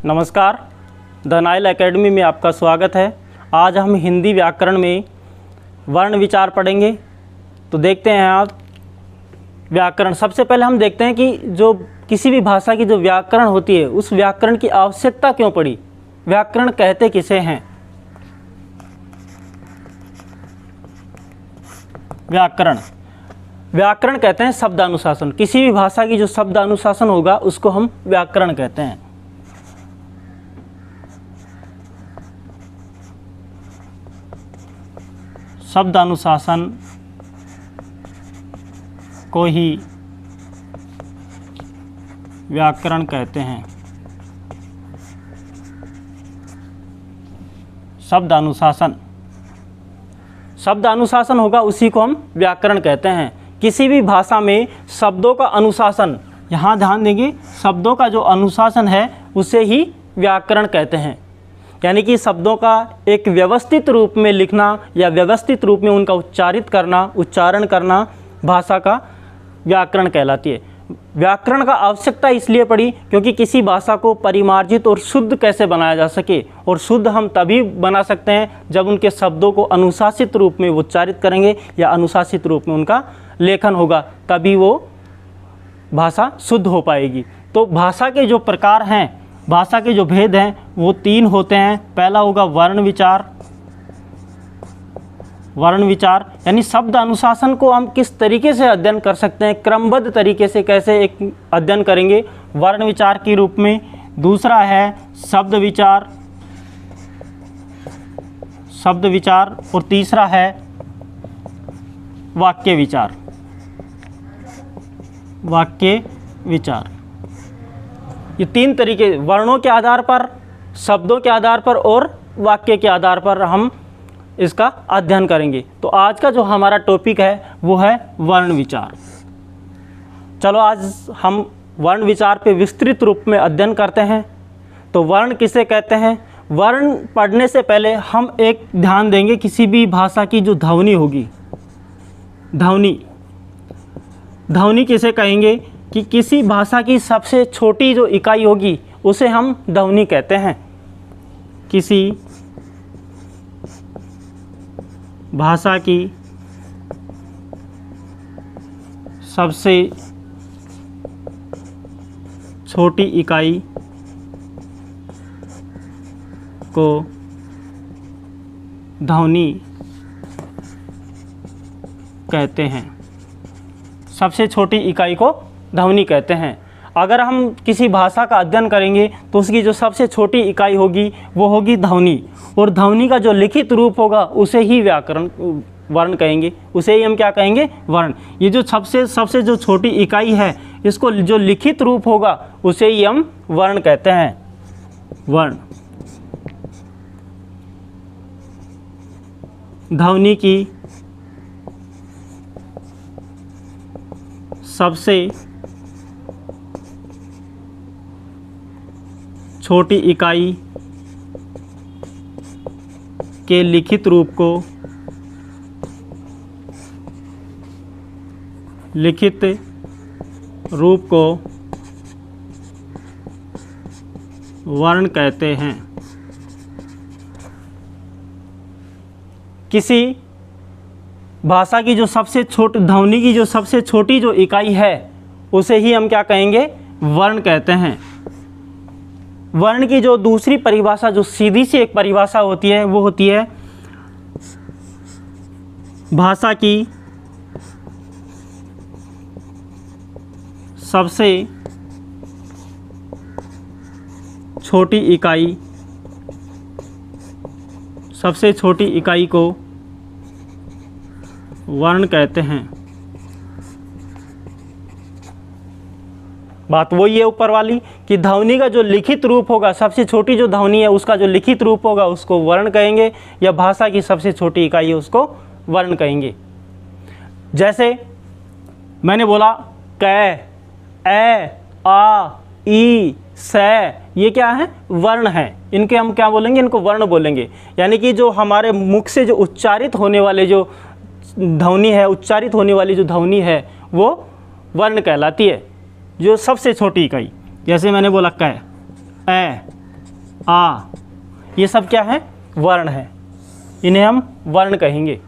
नमस्कार, the Nile academy में आपका स्वागत है। आज हम हिंदी व्याकरण में वर्ण विचार पढ़ेंगे। तो देखते हैं आप व्याकरण। सबसे पहले हम देखते हैं कि जो किसी भी भाषा की जो व्याकरण होती है उस व्याकरण की आवश्यकता क्यों पड़ी, व्याकरण कहते किसे हैं। व्याकरण कहते हैं शब्दानुशासन। किसी भी भाषा की जो शब्दानुशासन होगा उसको हम व्याकरण कहते हैं। शब्दानुशासन को ही व्याकरण कहते हैं। शब्दानुशासन होगा उसी को हम व्याकरण कहते हैं। किसी भी भाषा में शब्दों का अनुशासन, यहाँ ध्यान देंगे, शब्दों का जो अनुशासन है उसे ही व्याकरण कहते हैं। यानी कि शब्दों का एक व्यवस्थित रूप में लिखना या व्यवस्थित रूप में उनका उच्चारण करना भाषा का व्याकरण कहलाती है। व्याकरण का आवश्यकता इसलिए पड़ी क्योंकि किसी भाषा को परिमार्जित और शुद्ध कैसे बनाया जा सके, और शुद्ध हम तभी बना सकते हैं जब उनके शब्दों को अनुशासित रूप में उच्चारित करेंगे या अनुशासित रूप में उनका लेखन होगा, तभी वो भाषा शुद्ध हो पाएगी। तो भाषा के जो प्रकार हैं, भाषा के जो भेद हैं वो 3 होते हैं। पहला होगा वर्ण विचार यानी शब्द अनुशासन को हम किस तरीके से अध्ययन कर सकते हैं, क्रमबद्ध तरीके से कैसे एक अध्ययन करेंगे वर्ण विचार के रूप में। दूसरा है शब्द विचार और तीसरा है वाक्य विचार। ये 3 तरीके वर्णों के आधार पर, शब्दों के आधार पर और वाक्य के आधार पर हम इसका अध्ययन करेंगे। तो आज का जो हमारा टॉपिक है वो है वर्ण विचार। चलो आज हम वर्ण विचार पे विस्तृत रूप में अध्ययन करते हैं। तो वर्ण किसे कहते हैं? वर्ण पढ़ने से पहले हम एक ध्यान देंगे, किसी भी भाषा की जो ध्वनि होगी, ध्वनि किसे कहेंगे कि किसी भाषा की सबसे छोटी जो इकाई होगी उसे हम ध्वनि कहते हैं। किसी भाषा की सबसे छोटी इकाई को ध्वनि कहते हैं। सबसे छोटी इकाई को ध्वनि कहते हैं। अगर हम किसी भाषा का अध्ययन करेंगे तो उसकी जो सबसे छोटी इकाई होगी वो होगी ध्वनि, और ध्वनि का जो लिखित रूप होगा उसे ही वर्ण कहेंगे। उसे ही हम क्या कहेंगे? वर्ण। ये जो सबसे जो छोटी इकाई है, इसको जो लिखित रूप होगा उसे ही हम वर्ण कहते हैं। वर्ण ध्वनि की सबसे छोटी इकाई के लिखित रूप को वर्ण कहते हैं। किसी भाषा की जो सबसे छोटी ध्वनि की जो सबसे छोटी जो इकाई है उसे ही हम क्या कहेंगे? वर्ण कहते हैं। वर्ण की जो दूसरी परिभाषा, जो सीधी सी एक परिभाषा होती है, वो होती है भाषा की सबसे छोटी इकाई को वर्ण कहते हैं। बात वही है ऊपर वाली कि ध्वनि का जो लिखित रूप होगा, सबसे छोटी जो ध्वनि है उसका जो लिखित रूप होगा उसको वर्ण कहेंगे, या भाषा की सबसे छोटी इकाई है उसको वर्ण कहेंगे। जैसे मैंने बोला क, ए, आ, ई, से, ये क्या है? वर्ण है। इनके हम क्या बोलेंगे? इनको वर्ण बोलेंगे। यानी कि जो हमारे मुख से जो उच्चारित होने वाले जो ध्वनि है, उच्चारित होने वाली जो ध्वनि है वो वर्ण कहलाती है, जो सबसे छोटी इकाई। जैसे मैंने बोला क, ए, आ, ये सब क्या है? वर्ण है, इन्हें हम वर्ण कहेंगे।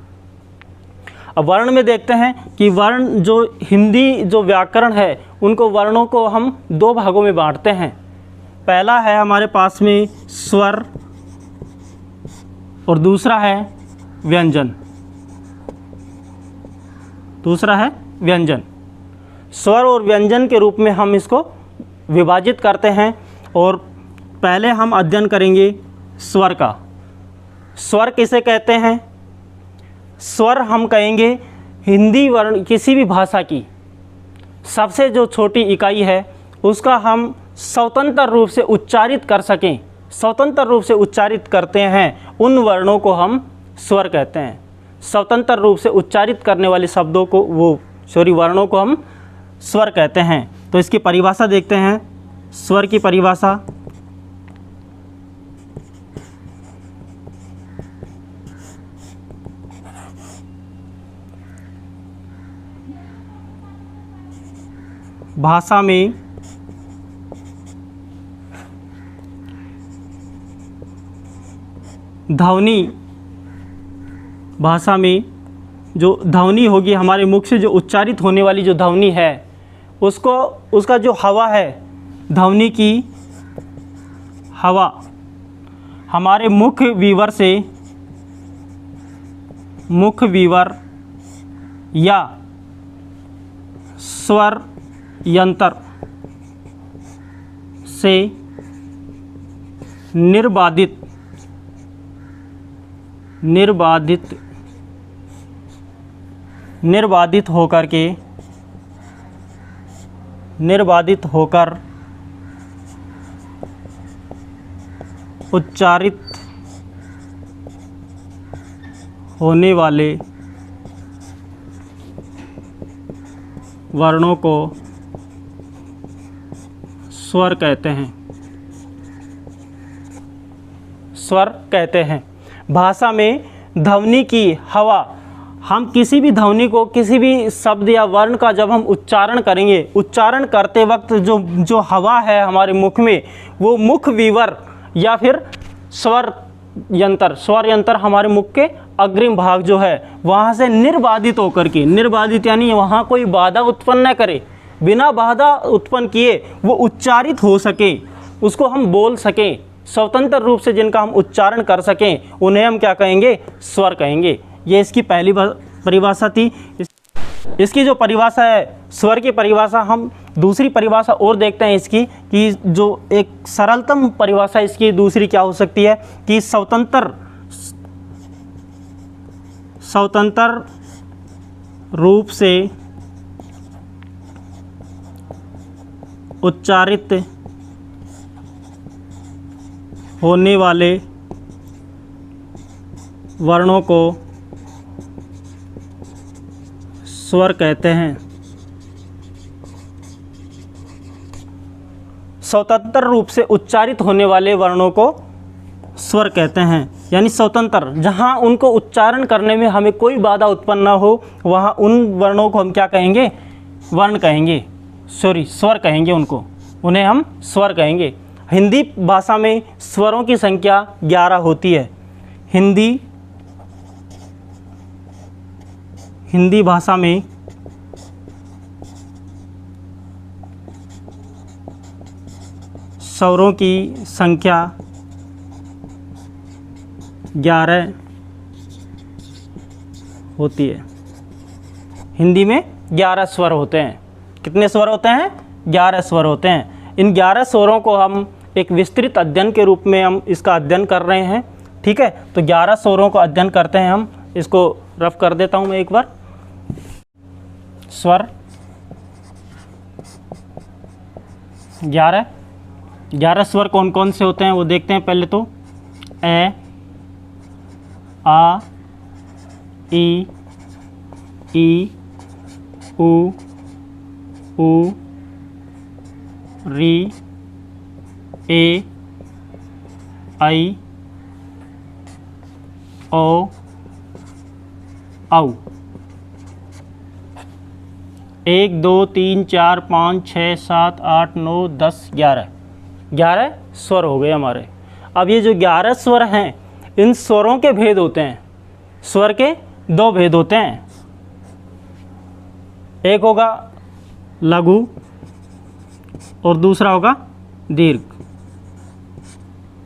अब वर्ण में देखते हैं कि वर्ण जो हिंदी जो व्याकरण है उनको वर्णों को हम दो भागों में बांटते हैं। पहला है हमारे पास में स्वर और दूसरा है व्यंजन। दूसरा है व्यंजन। स्वर और व्यंजन के रूप में हम इसको विभाजित करते हैं और पहले हम अध्ययन करेंगे स्वर का। स्वर किसे कहते हैं? स्वर हम कहेंगे हिंदी वर्ण किसी भी भाषा की सबसे जो छोटी इकाई है उसका हम स्वतंत्र रूप से उच्चारित कर सकें, स्वतंत्र रूप से उच्चारित करते हैं, उन वर्णों को हम स्वर कहते हैं। स्वतंत्र रूप से उच्चारित करने वाले शब्दों को वर्णों को हम स्वर कहते हैं। तो इसकी परिभाषा देखते हैं। स्वर की परिभाषा, भाषा में ध्वनि, भाषा में जो ध्वनि होगी, हमारे मुख से जो उच्चारित होने वाली जो ध्वनि है उसको, उसका जो हवा है, ध्वनि की हवा हमारे मुख विवर से, मुख विवर या स्वर यंत्र से निर्बाधित होकर उच्चारित होने वाले वर्णों को स्वर कहते हैं। स्वर कहते हैं। भाषा में ध्वनि की हवा, हम किसी भी ध्वनि को, किसी भी शब्द या वर्ण का जब हम उच्चारण करेंगे, उच्चारण करते वक्त जो हवा है हमारे मुख में, वो मुख विवर या फिर स्वर यंत्र हमारे मुख के अग्रिम भाग जो है वहाँ से निर्बाधित होकर के, निर्बाधित यानी वहाँ कोई बाधा उत्पन्न न करे, बिना बाधा उत्पन्न किए वो उच्चारित हो सके, उसको हम बोल सकें, स्वतंत्र रूप से जिनका हम उच्चारण कर सकें, उन्हें हम क्या कहेंगे? स्वर कहेंगे। ये इसकी पहली परिभाषा थी। इसकी जो परिभाषा है, स्वर की परिभाषा, हम दूसरी परिभाषा और देखते हैं इसकी, कि जो एक सरलतम परिभाषा इसकी दूसरी क्या हो सकती है कि स्वतंत्र रूप से उच्चारित होने वाले वर्णों को स्वर कहते हैं। स्वतंत्र रूप से उच्चारित होने वाले वर्णों को स्वर कहते हैं, यानी स्वतंत्र, जहाँ उनको उच्चारण करने में हमें कोई बाधा उत्पन्न ना हो, वहाँ उन वर्णों को हम क्या कहेंगे? वर्ण कहेंगे, स्वर कहेंगे उनको, उन्हें हम स्वर कहेंगे। हिंदी भाषा में स्वरों की संख्या 11 होती है। हिंदी भाषा में स्वरों की संख्या 11 होती है। हिंदी में 11 स्वर होते हैं। कितने स्वर होते हैं? 11 स्वर होते हैं। इन 11 स्वरों को हम एक विस्तृत अध्ययन के रूप में हम इसका अध्ययन कर रहे हैं। ठीक है, तो 11 स्वरों को अध्ययन करते हैं हम। इसको रफ कर देता हूँ मैं एक बार। स्वर 11 स्वर कौन कौन से होते हैं वो देखते हैं। पहले तो ए, आ, ई, उ, री, ए, आई, ओ, औ। 1 2 3 4 5 6 7 8 9 10 11 11 स्वर हो गए हमारे। अब ये जो 11 स्वर हैं, इन स्वरों के भेद होते हैं। स्वर के 2 भेद होते हैं, एक होगा लघु और दूसरा होगा दीर्घ।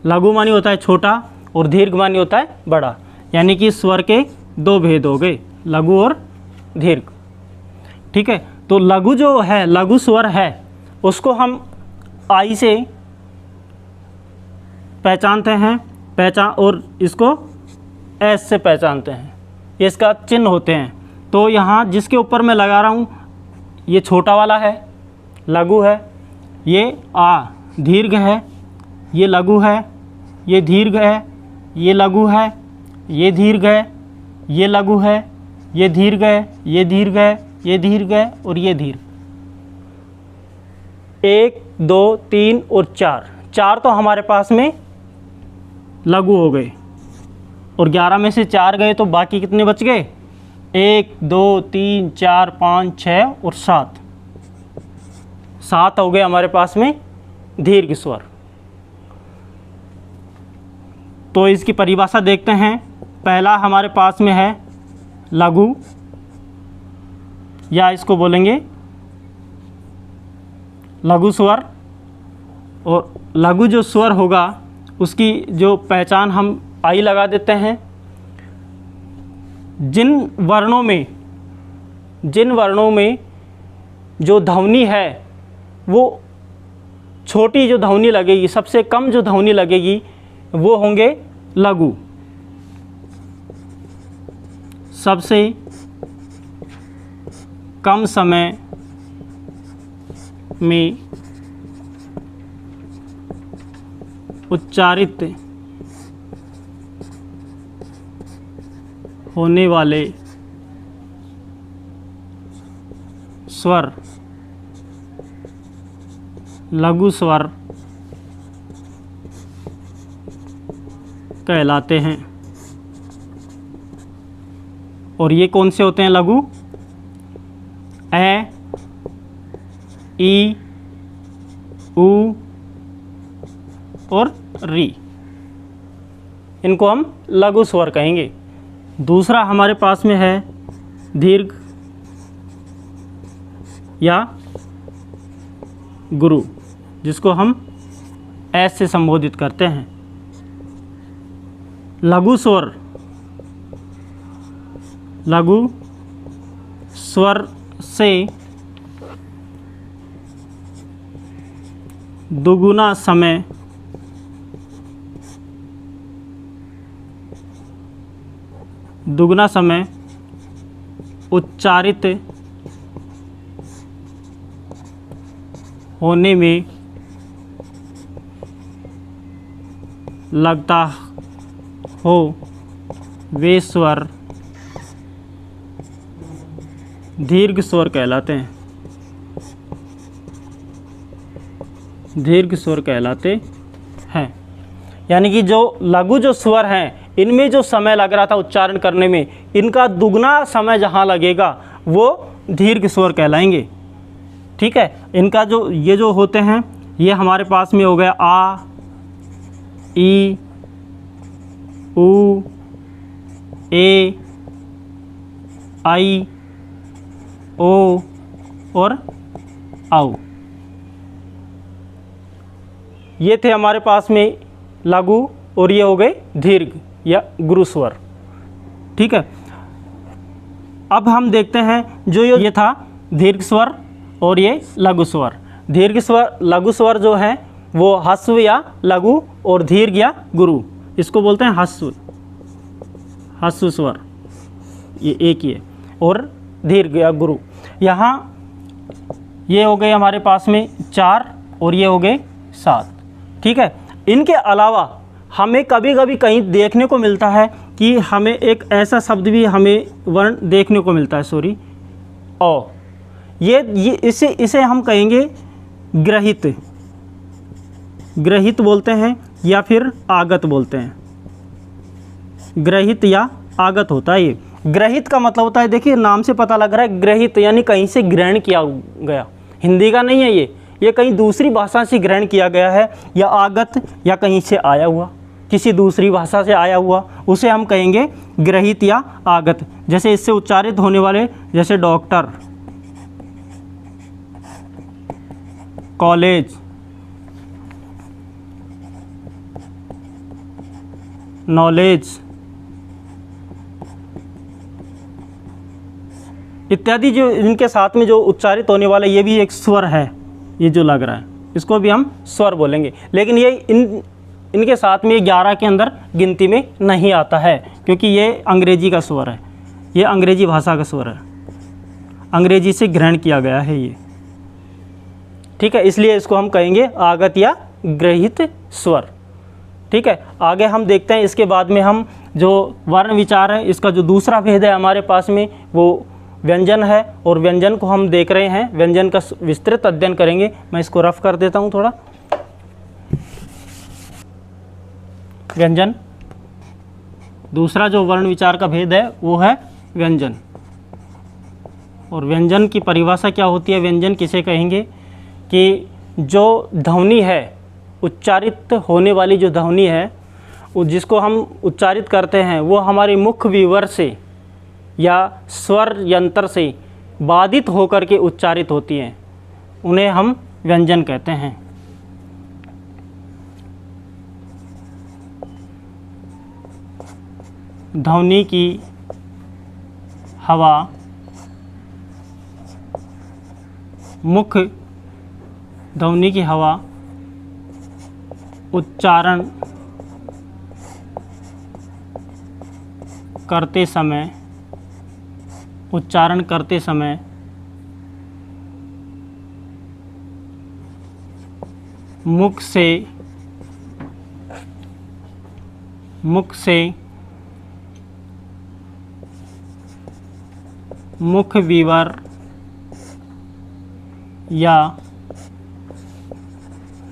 लघु मानी होता है छोटा और दीर्घ मानी होता है बड़ा, यानी कि स्वर के 2 भेद हो गए, लघु और दीर्घ। ठीक है, तो लघु जो है, लघु स्वर है, उसको हम आई से पहचानते हैं, और इसको एस से पहचानते हैं, ये इसका चिन्ह होते हैं। तो यहाँ जिसके ऊपर मैं लगा रहा हूँ, ये छोटा वाला है, लघु है, ये दीर्घ है, ये लघु है, ये दीर्घ है, ये लघु है, ये दीर्घ है, ये लघु है, ये दीर्घ है, ये दीर्घ है, ये दीर्घ है और ये दीर्घ। 1 2 3 और 4 तो हमारे पास में लघु हो गए, और 11 में से 4 गए तो बाकी कितने बच गए? 1 2 3 4 5 6 और 7 हो गए हमारे पास में दीर्घ स्वर। तो इसकी परिभाषा देखते हैं। पहला हमारे पास में है लघु, या इसको बोलेंगे लघु स्वर। और लघु जो स्वर होगा उसकी जो पहचान हम आई लगा देते हैं। जिन वर्णों में जो ध्वनि है वो छोटी जो ध्वनि लगेगी, सबसे कम जो ध्वनि लगेगी वो होंगे लघु। सबसे कम समय में उच्चारित होने वाले स्वर लघु स्वर कहलाते हैं। और ये कौन से होते हैं लघु? ए, ई, उ और री, इनको हम लघु स्वर कहेंगे। दूसरा हमारे पास में है दीर्घ या गुरु, जिसको हम एस से संबोधित करते हैं। लघु स्वर से दुगुना समय उच्चारित होने में लगता हो वे स्वर दीर्घ स्वर कहलाते हैं। दीर्घ स्वर कहलाते हैं, यानी कि जो लघु जो स्वर हैं, इनमें जो समय लग रहा था उच्चारण करने में, इनका दुगना समय जहाँ लगेगा वो दीर्घ स्वर कहलाएंगे। ठीक है, इनका जो ये जो होते हैं, ये हमारे पास में हो गया आ, ई, उ, ए, आई, ओ और औ। ये थे हमारे पास में लघु, और ये हो गए दीर्घ या गुरु स्वर। ठीक है, अब हम देखते हैं जो ये था दीर्घ स्वर और ये लघु स्वर। दीर्घ स्वर, लघु स्वर जो है वो ह्रस्व या लघु, और दीर्घ या गुरु, इसको बोलते हैं ह्रस्व स्वर, ये एक ही है। और दीर्घ या गुरु, यहाँ ये हो गए हमारे पास में 4 और ये हो गए 7। ठीक है, इनके अलावा हमें कभी कभी कहीं देखने को मिलता है कि हमें एक ऐसा शब्द भी हमें वर्ण देखने को मिलता है, ओ। ये इसे हम कहेंगे ग्रहित बोलते हैं या फिर आगत बोलते हैं। ग्रहित या आगत होता है ये। ग्रहित का मतलब होता है, देखिए नाम से पता लग रहा है, ग्रहित यानी कहीं से ग्रहण किया गया। हिंदी का नहीं है ये कहीं दूसरी भाषा से ग्रहण किया गया है, या आगत या कहीं से आया हुआ, किसी दूसरी भाषा से आया हुआ, उसे हम कहेंगे ग्रहित या आगत। जैसे इससे उच्चारित होने वाले, जैसे डॉक्टर, कॉलेज, नॉलेज इत्यादि, जो इनके साथ में जो उच्चारित होने वाला, ये भी एक स्वर है। ये जो लग रहा है इसको भी हम स्वर बोलेंगे, लेकिन ये इनके साथ में 11 के अंदर गिनती में नहीं आता है, क्योंकि ये अंग्रेजी का स्वर है, ये अंग्रेजी भाषा का स्वर है, अंग्रेजी से ग्रहण किया गया है ये। ठीक है, इसलिए इसको हम कहेंगे आगत या ग्रहित स्वर। ठीक है, आगे हम देखते हैं। इसके बाद में हम जो वर्ण विचार है, इसका जो दूसरा भेद है हमारे पास में, वो व्यंजन है, और व्यंजन को हम देख रहे हैं, व्यंजन का विस्तृत अध्ययन करेंगे। मैं इसको रफ कर देता हूँ थोड़ा। व्यंजन, दूसरा जो वर्ण विचार का भेद है वो है व्यंजन। और व्यंजन की परिभाषा क्या होती है, व्यंजन किसे कहेंगे कि जो ध्वनि है, उच्चारित होने वाली जो ध्वनि है, जिसको हम उच्चारित करते हैं, वो हमारे मुख विवर से या स्वर यंत्र से बाधित होकर के उच्चारित होती हैं, उन्हें हम व्यंजन कहते हैं। ध्वनि की हवा मुख, ध्वनि की हवा उच्चारण करते समय मुख से मुख विवर या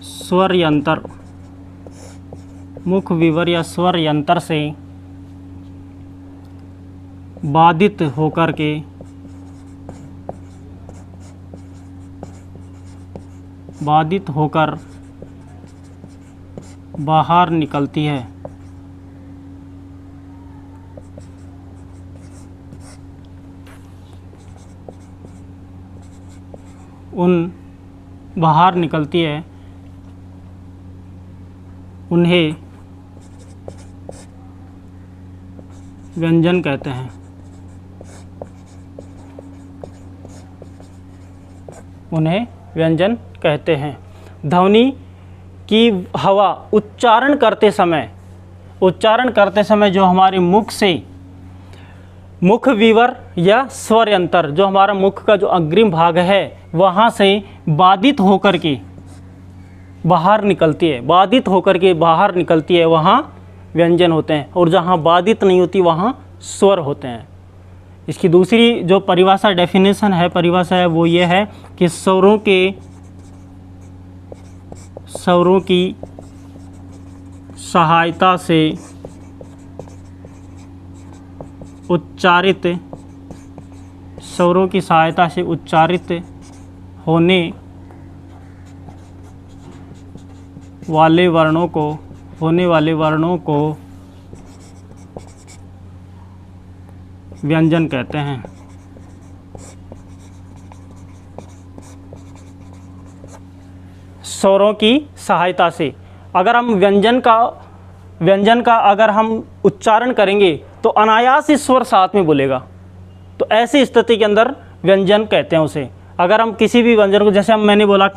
स्वर यंत्र, मुख विवर या स्वर यंत्र से बाधित होकर के बाहर निकलती है। बाहर निकलती है, उन्हें व्यंजन कहते हैं। उन्हें व्यंजन कहते हैं। ध्वनि की हवा उच्चारण करते समय जो हमारे मुख से, मुख विवर या स्वर यंत्र, जो हमारा मुख का जो अग्रिम भाग है, वहाँ से बाधित होकर के बाहर निकलती है, वहाँ व्यंजन होते हैं, और जहाँ बाधित नहीं होती वहाँ स्वर होते हैं। इसकी दूसरी जो परिभाषा है वो ये है कि स्वरों की सहायता से उच्चारित होने वाले वर्णों को व्यंजन कहते हैं। स्वरों की सहायता से अगर हम व्यंजन का अगर हम उच्चारण करेंगे तो अनायास ही स्वर साथ में बोलेगा, तो ऐसी स्थिति के अंदर व्यंजन कहते हैं उसे। अगर हम किसी भी व्यंजन को, जैसे मैंने बोला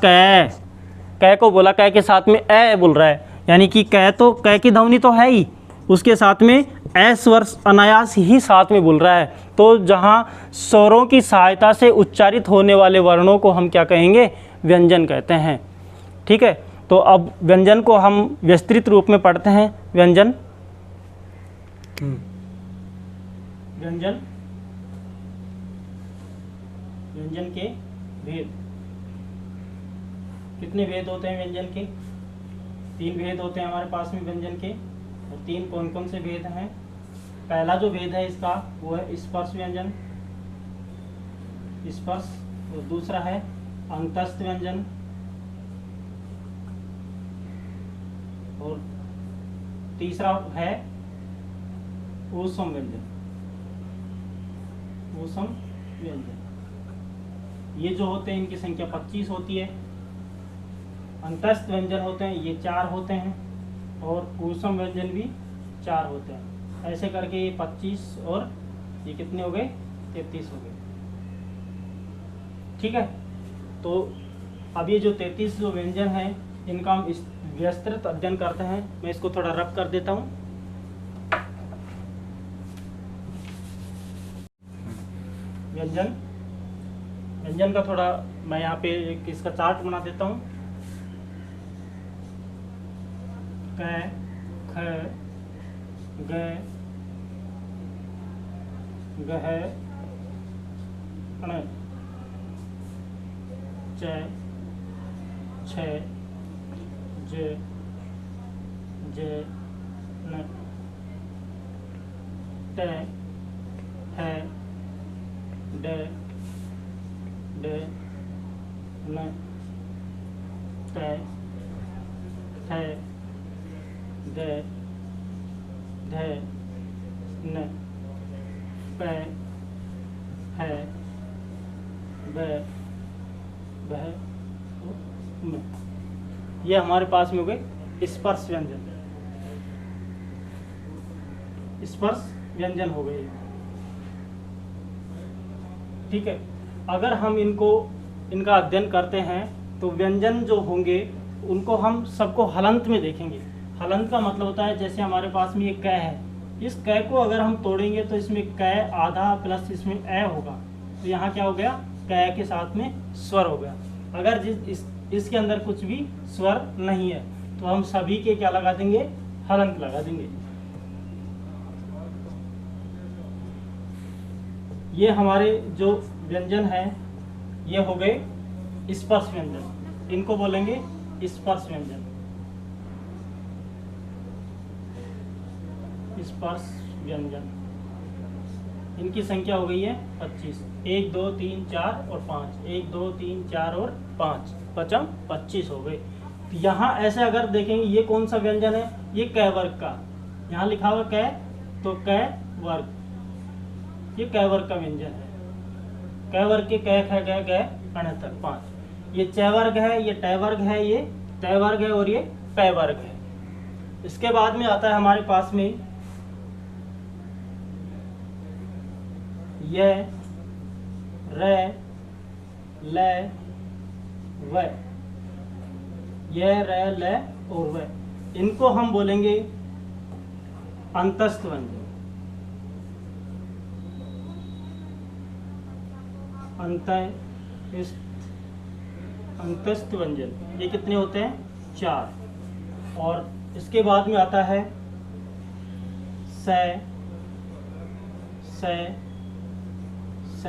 कै को बोला, कै के साथ में ए बोल रहा है, यानी कि कै की ध्वनि तो है ही, उसके साथ में ए स्वर अनायास ही साथ में बोल रहा है। तो जहाँ स्वरों की सहायता से उच्चारित होने वाले वर्णों को हम क्या कहेंगे, व्यंजन कहते हैं। ठीक है, तो अब व्यंजन को हम विस्तृत रूप में पढ़ते हैं। व्यंजन के भेद, कितने भेद होते हैं व्यंजन के? 3 भेद होते हैं हमारे पास में व्यंजन के। और 3 कौन कौन से भेद हैं? पहला जो भेद है इसका वो है स्पर्श व्यंजन, और दूसरा है अंतस्थ व्यंजन, और तीसरा है ऊष्म व्यंजन। ऊष्म व्यंजन ये जो होते हैं इनकी संख्या 25 होती है। अंतस्थ व्यंजन होते हैं ये 4 होते हैं और ऊष्म व्यंजन भी 4 होते हैं। ऐसे करके ये 25 और ये कितने हो गए, 33 हो गए। ठीक है, तो अब ये जो 33 जो व्यंजन हैं इनका हम इस विस्तृत अध्ययन करते हैं। मैं इसको थोड़ा रब कर देता हूँ। व्यंजन व्यंजन का थोड़ा मैं यहाँ पे एक इसका चार्ट बना देता हूँ। क, ख, ग, गह, ण, च, छ, ज, ज, न, ट, ठ, ड, ड, न, ट, ठ, द, ध, न, प, ह, ब, भह, म। ये हमारे पास में हो गए स्पर्श व्यंजन। स्पर्श व्यंजन हो गए। ठीक है, अगर हम इनका अध्ययन करते हैं तो व्यंजन जो होंगे उनको हम सबको हलंत में देखेंगे। हलंत का मतलब होता है जैसे हमारे पास में ये क है, इस क को अगर हम तोड़ेंगे तो इसमें क आधा प्लस इसमें ए होगा, तो यहाँ क्या हो गया, क के साथ में स्वर हो गया। अगर इसके अंदर कुछ भी स्वर नहीं है तो हम सभी के क्या लगा देंगे, हलंत लगा देंगे। ये हमारे जो व्यंजन हैं ये हो गए स्पर्श व्यंजन, इनको बोलेंगे स्पर्श व्यंजन। स्पर्श व्यंजन इनकी संख्या हो गई है 25। 1 2 3 4 और 5, 1 2 3 4 और 5, 25 हो गए। तो यहाँ ऐसे अगर देखेंगे ये कौन सा व्यंजन है, ये क वर्ग का, यहाँ लिखा हुआ क, तो क वर्ग, ये क वर्ग का व्यंजन है। क वर्ग के क ख ग घ ण तक 5। ये च वर्ग है, ये ट वर्ग है, ये त वर्ग है और ये प वर्ग है। इसके बाद में आता है हमारे पास में य, र, ल, व। य, र, ल और व, इनको हम बोलेंगे अंतस्थ व्यंजन। अंतस्थ व्यंजन ये कितने होते हैं, 4। और इसके बाद में आता है स, स, स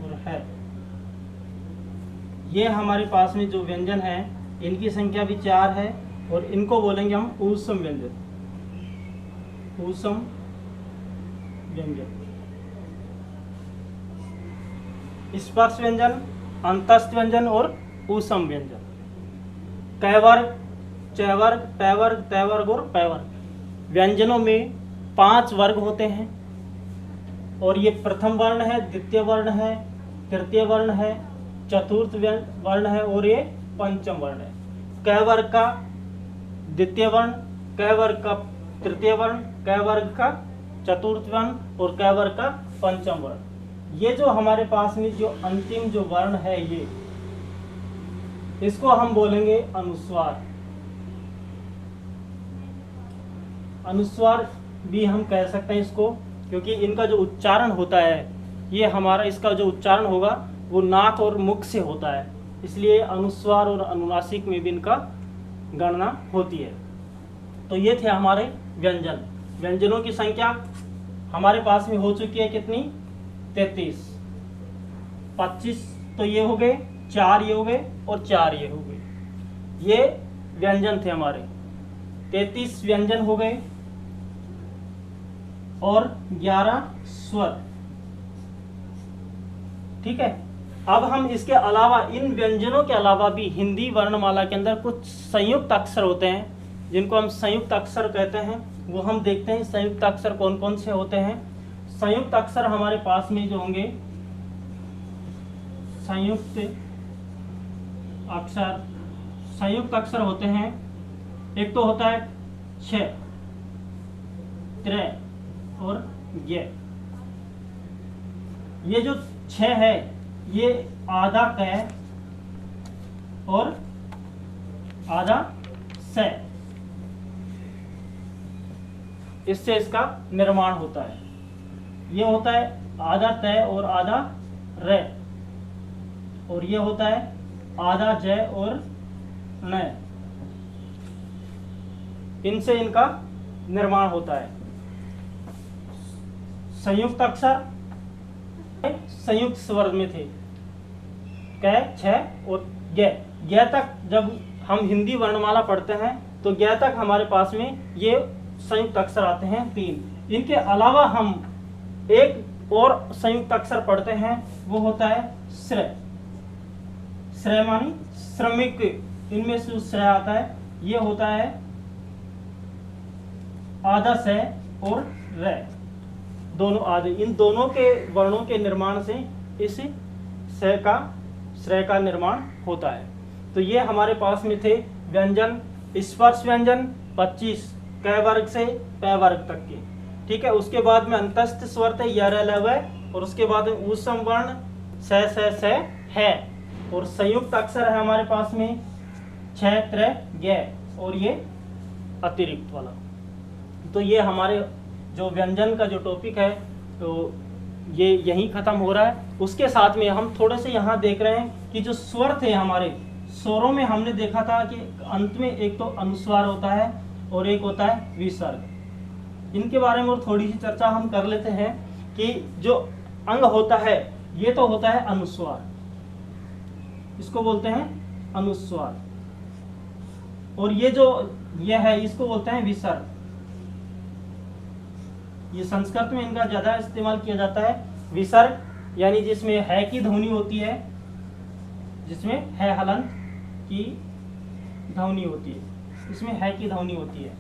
और है। ये हमारे पास में जो व्यंजन है इनकी संख्या भी 4 है और इनको बोलेंगे हम ऊष्म व्यंजन। ऊष्म व्यंजन, स्पर्श व्यंजन, अंतस्थ व्यंजन और ऊष्म व्यंजन। क वर्ग, च वर्ग, ट वर्ग, त वर्ग और प वर्ग। व्यंजनों में 5 वर्ग होते हैं और ये प्रथम वर्ण है, द्वितीय वर्ण है, तृतीय वर्ण है, चतुर्थ वर्ण है और ये पंचम वर्ण है। क वर्ग का द्वितीय वर्ण, क वर्ग का तृतीय वर्ण, क वर्ग का चतुर्थ वर्ण और क वर्ग का पंचम वर्ण। ये जो हमारे पास में जो अंतिम जो वर्ण है ये, इसको हम बोलेंगे अनुस्वार। अनुस्वार भी हम कह सकते हैं इसको, क्योंकि इनका जो उच्चारण होता है ये हमारा, इसका जो उच्चारण होगा वो नाक और मुख से होता है, इसलिए अनुस्वार और अनुनासिक में भी इनका गणना होती है। तो ये थे हमारे व्यंजन। व्यंजनों की संख्या हमारे पास में हो चुकी है कितनी, 33। 25 तो ये हो गए, 4 ये हो गए और 4 ये हो गए। ये व्यंजन थे हमारे, 33 व्यंजन हो गए और 11 स्वर। ठीक है, अब हम इसके अलावा इन व्यंजनों के अलावा भी हिंदी वर्णमाला के अंदर कुछ संयुक्त अक्षर होते हैं जिनको हम संयुक्त अक्षर कहते हैं, वो हम देखते हैं संयुक्त अक्षर कौन कौन से होते हैं। संयुक्त अक्षर हमारे पास में जो होंगे, संयुक्त अक्षर होते हैं, एक तो होता है छ, त्रै और य। ये जो छ है ये आधा क और आधा स, इससे इसका निर्माण होता है। ये होता है आधा तय और आधा र, और ये होता है आधा जय और न, इनसे इनका निर्माण होता है। संयुक्त अक्षर संयुक्त स्वर में थे, क, छ और ग। ग तक जब हम हिंदी वर्णमाला पढ़ते हैं तो ग तक हमारे पास में ये संयुक्त अक्षर आते हैं 3। इनके अलावा हम एक और संयुक्त अक्षर पढ़ते हैं, वो होता है श्रय। श्रय मानी श्रमिक, इनमें से श्रय आता है, ये होता है आधा स और र, दोनों आधे। इन दोनों के वर्णों के निर्माण से इस श्रय का निर्माण होता है। तो ये हमारे पास में थे व्यंजन, स्पर्श व्यंजन 25 क वर्ग से प वर्ग तक के, ठीक है। उसके बाद में अंतस्थ स्वर थे य, र, ल, व, और उसके बाद में ऊष्म वर्ण स है, और संयुक्त अक्षर है हमारे पास में छ, त्रै, ग, और ये अतिरिक्त वाला। तो ये हमारे जो व्यंजन का जो टॉपिक है तो ये यहीं ख़त्म हो रहा है। उसके साथ में हम थोड़े से यहाँ देख रहे हैं कि जो स्वर थे हमारे, स्वरों में हमने देखा था कि अंत में एक तो अनुस्वार होता है और एक होता है विसर्ग। इनके बारे में और थोड़ी सी चर्चा हम कर लेते हैं कि जो अंग होता है ये तो होता है अनुस्वार, इसको बोलते हैं अनुस्वार, और ये जो ये है इसको बोलते हैं विसर्ग। ये संस्कृत में इनका ज्यादा इस्तेमाल किया जाता है। विसर्ग यानी जिसमें है की ध्वनि होती है, जिसमें है हलंत की ध्वनि होती है, इसमें है की ध्वनि होती है।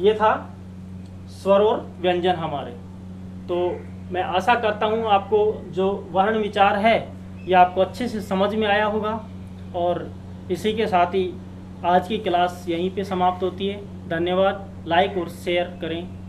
ये था स्वर और व्यंजन हमारे। तो मैं आशा करता हूँ आपको जो वर्ण विचार है ये आपको अच्छे से समझ में आया होगा, और इसी के साथ ही आज की क्लास यहीं पे समाप्त होती है। धन्यवाद। लाइक और शेयर करें।